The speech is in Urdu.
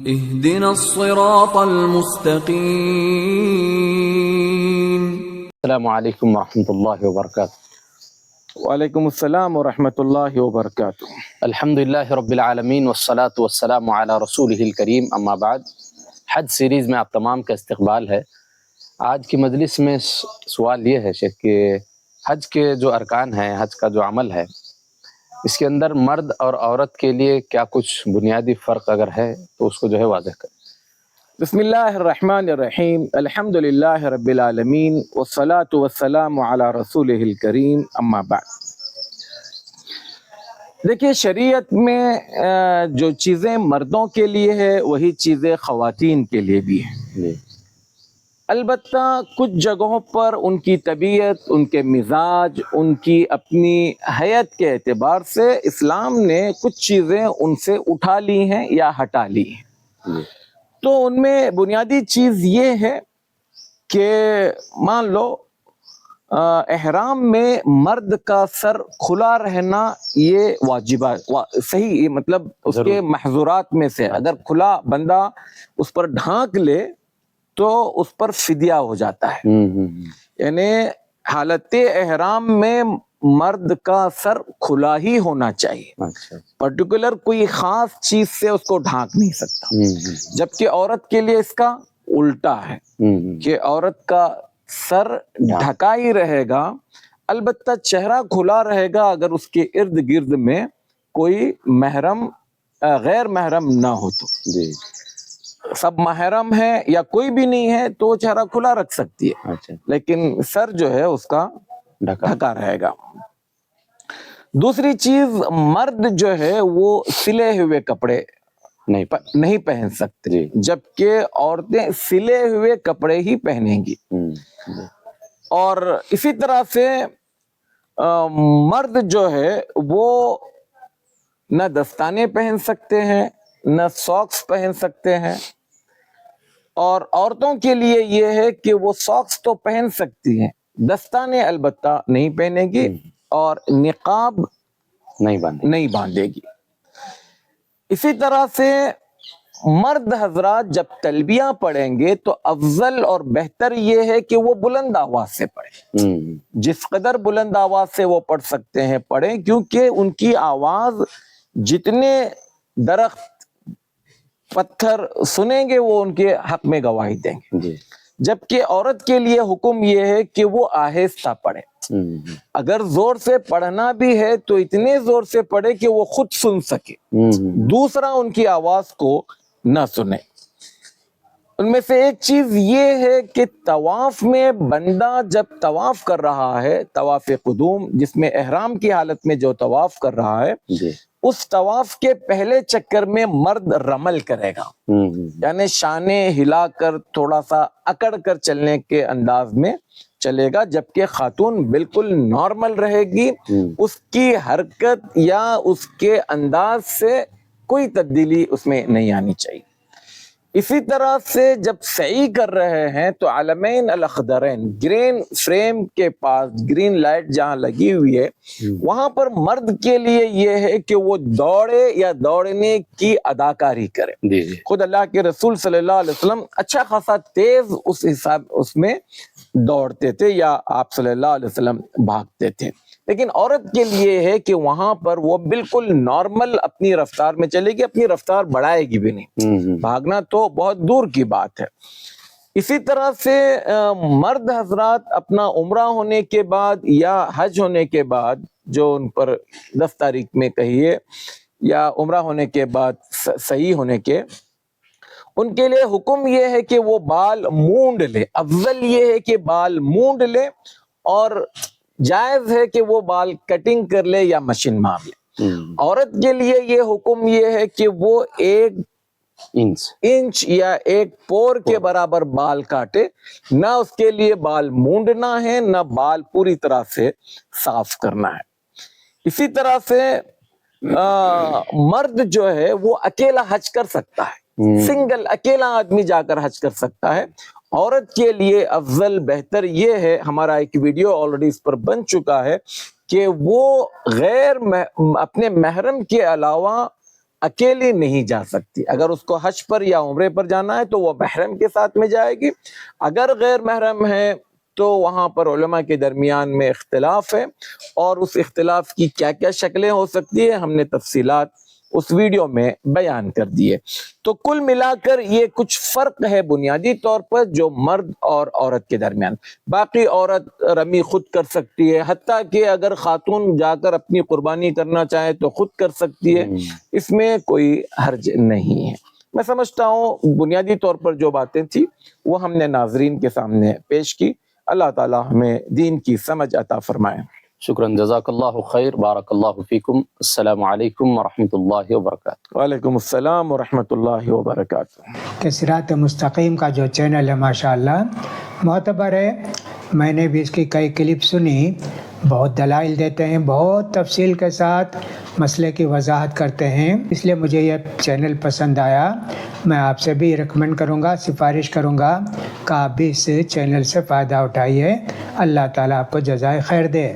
اهدنا الصراط المستقيم. السلام علیکم ورحمۃ اللہ وبرکاتہ۔ وعلیکم السلام ورحمۃ اللہ وبرکاتہ۔ الحمد للہ رب العالمین والصلاة والسلام علی رسولہ الکریم، اما بعد۔ حج سیریز میں آپ تمام کا استقبال ہے۔ آج کی مجلس میں سوال یہ ہے شیخ کہ حج کے جو ارکان ہیں، حج کا جو عمل ہے، اس کے اندر مرد اور عورت کے لیے کیا کچھ بنیادی فرق اگر ہے تو اس کو جو ہے واضح کریں۔ بسم اللہ الرحمن الرحیم، الحمد للہ رب العالمین والصلاة والسلام علی رسولہ الکریم، اما بعد۔ دیکھیے، شریعت میں جو چیزیں مردوں کے لیے ہے وہی چیزیں خواتین کے لیے بھی ہیں۔ البتہ کچھ جگہوں پر ان کی طبیعت، ان کے مزاج، ان کی اپنی حیت کے اعتبار سے اسلام نے کچھ چیزیں ان سے اٹھا لی ہیں یا ہٹا لی ہیں۔ تو ان میں بنیادی چیز یہ ہے کہ مان لو احرام میں مرد کا سر کھلا رہنا یہ واجبہ صحیح، یہ مطلب اس کے محظورات میں سے، اگر کھلا بندہ اس پر ڈھانک لے تو اس پر فدیہ ہو جاتا ہے۔ یعنی حالت احرام میں مرد کا سر کھلا ہی ہونا چاہیے، پرٹیکولر کوئی خاص چیز سے اس کو ڈھانک نہیں سکتا۔ جبکہ عورت کے لیے اس کا الٹا ہے کہ عورت کا سر ڈھکا ہی رہے گا، البتہ چہرہ کھلا رہے گا اگر اس کے ارد گرد میں کوئی محرم غیر محرم نہ ہو تو۔ سب محرم ہے یا کوئی بھی نہیں ہے تو چہرہ کھلا رکھ سکتی ہے، لیکن سر جو ہے اس کا ڈھکا رہے گا۔ دوسری چیز، مرد جو ہے وہ سلے ہوئے کپڑے نہیں پہن سکتے، جبکہ عورتیں سلے ہوئے کپڑے ہی پہنیں گی۔ اور اسی طرح سے مرد جو ہے وہ نہ دستانے پہن سکتے ہیں نہ ساکس پہن سکتے ہیں، اور عورتوں کے لیے یہ ہے کہ وہ ساکس تو پہن سکتی ہیں، دستانے البتہ نہیں پہنے گی اور نقاب نہیں باندھے گی۔ اسی طرح سے مرد حضرات جب تلبیہ پڑھیں گے تو افضل اور بہتر یہ ہے کہ وہ بلند آواز سے پڑھیں، جس قدر بلند آواز سے وہ پڑھ سکتے ہیں پڑھیں، کیونکہ ان کی آواز جتنے درخت پتھر سنیں گے وہ ان کے حق میں گواہی دیں گے۔ جبکہ عورت کے لیے حکم یہ ہے کہ وہ آہستہ پڑھے، اگر زور سے پڑھنا بھی ہے تو اتنے زور سے پڑھے کہ وہ خود سن سکے، دوسرا ان کی آواز کو نہ سنے۔ ان میں سے ایک چیز یہ ہے کہ طواف میں بندہ جب طواف کر رہا ہے، طواف قدوم جس میں احرام کی حالت میں جو طواف کر رہا ہے، اس طواف کے پہلے چکر میں مرد رمل کرے گا، یعنی شانے ہلا کر تھوڑا سا اکڑ کر چلنے کے انداز میں چلے گا، جبکہ خاتون بالکل نارمل رہے گی، اس کی حرکت یا اس کے انداز سے کوئی تبدیلی اس میں نہیں آنی چاہیے۔ اسی طرح سے جب سعی کر رہے ہیں تو علمین الاخضرین، گرین فریم کے پاس گرین لائٹ جہاں لگی ہوئی ہے وہاں پر مرد کے لیے یہ ہے کہ وہ دوڑے یا دوڑنے کی اداکاری کرے۔ خود اللہ کے رسول صلی اللہ علیہ وسلم اچھا خاصا تیز اس میں دوڑتے تھے یا آپ صلی اللہ علیہ وسلم بھاگتے تھے، لیکن عورت کے لیے ہے کہ وہاں پر وہ بالکل نارمل اپنی رفتار میں چلے گی، اپنی رفتار بڑھائے گی بھی نہیں، بھاگنا تو بہت دور کی بات ہے۔ اسی طرح سے مرد حضرات اپنا عمرہ ہونے کے بعد یا حج ہونے کے بعد، جو ان پر 10 تاریخ میں کہیے یا عمرہ ہونے کے بعد صحیح ہونے کے، ان کے لیے حکم یہ ہے کہ وہ بال مونڈ لے، افضل یہ ہے کہ بال مونڈ لے، اور جائز ہے کہ وہ بال کٹنگ کر لے یا مشین مار لے۔ عورت کے لیے یہ حکم یہ ہے کہ وہ 1 انچ یا 1 پور کے برابر بال کاٹے، نہ اس کے لیے بال مونڈنا ہے نہ بال پوری طرح سے صاف کرنا ہے۔ اسی طرح سے مرد جو ہے وہ اکیلا حج کر سکتا ہے، سنگل اکیلا آدمی جا کر حج کر سکتا ہے۔ عورت کے لیے افضل بہتر یہ ہے، ہمارا ایک ویڈیو آلریڈی اس پر بن چکا ہے، کہ وہ اپنے محرم کے علاوہ اکیلی نہیں جا سکتی. اگر اس کو حج پر یا عمرے پر جانا ہے تو وہ محرم کے ساتھ میں جائے گی. اگر غیر محرم ہے تو وہاں پر علماء کے درمیان میں اختلاف ہے، اور اس اختلاف کی کیا کیا شکلیں ہو سکتی ہے ہم نے تفصیلات اس ویڈیو میں بیان کر دیے. تو کل ملا کر یہ کچھ فرق ہے بنیادی طور پر جو مرد اور عورت کے درمیان. باقی عورت رمی خود کر سکتی ہے، حتیٰ کہ اگر خاتون جا کر اپنی قربانی کرنا چاہے تو خود کر سکتی ہے، اس میں کوئی حرج نہیں ہے. میں سمجھتا ہوں بنیادی طور پر جو باتیں تھیں وہ ہم نے ناظرین کے سامنے پیش کی. اللہ تعالی ہمیں دین کی سمجھ عطا فرمائے. شکراً، جزاک اللہ خیر، بارک اللہ فیکم. السلام علیکم ورحمۃ اللہ وبرکاتہ. وعلیکم السلام ورحمۃ اللہ وبرکاتہ. کہ صراط مستقیم کا جو چینل ہے ماشاءاللہ معتبر ہے. میں نے بھی اس کی کئی کلپ سنی، بہت دلائل دیتے ہیں، بہت تفصیل کے ساتھ مسئلے کی وضاحت کرتے ہیں، اس لیے مجھے یہ چینل پسند آیا. میں آپ سے بھی ریکمینڈ کروں گا، سفارش کروں گا کہ آپ بھی اس چینل سے فائدہ اٹھائیے. اللہ تعالیٰ آپ کو جزائے خیر دے.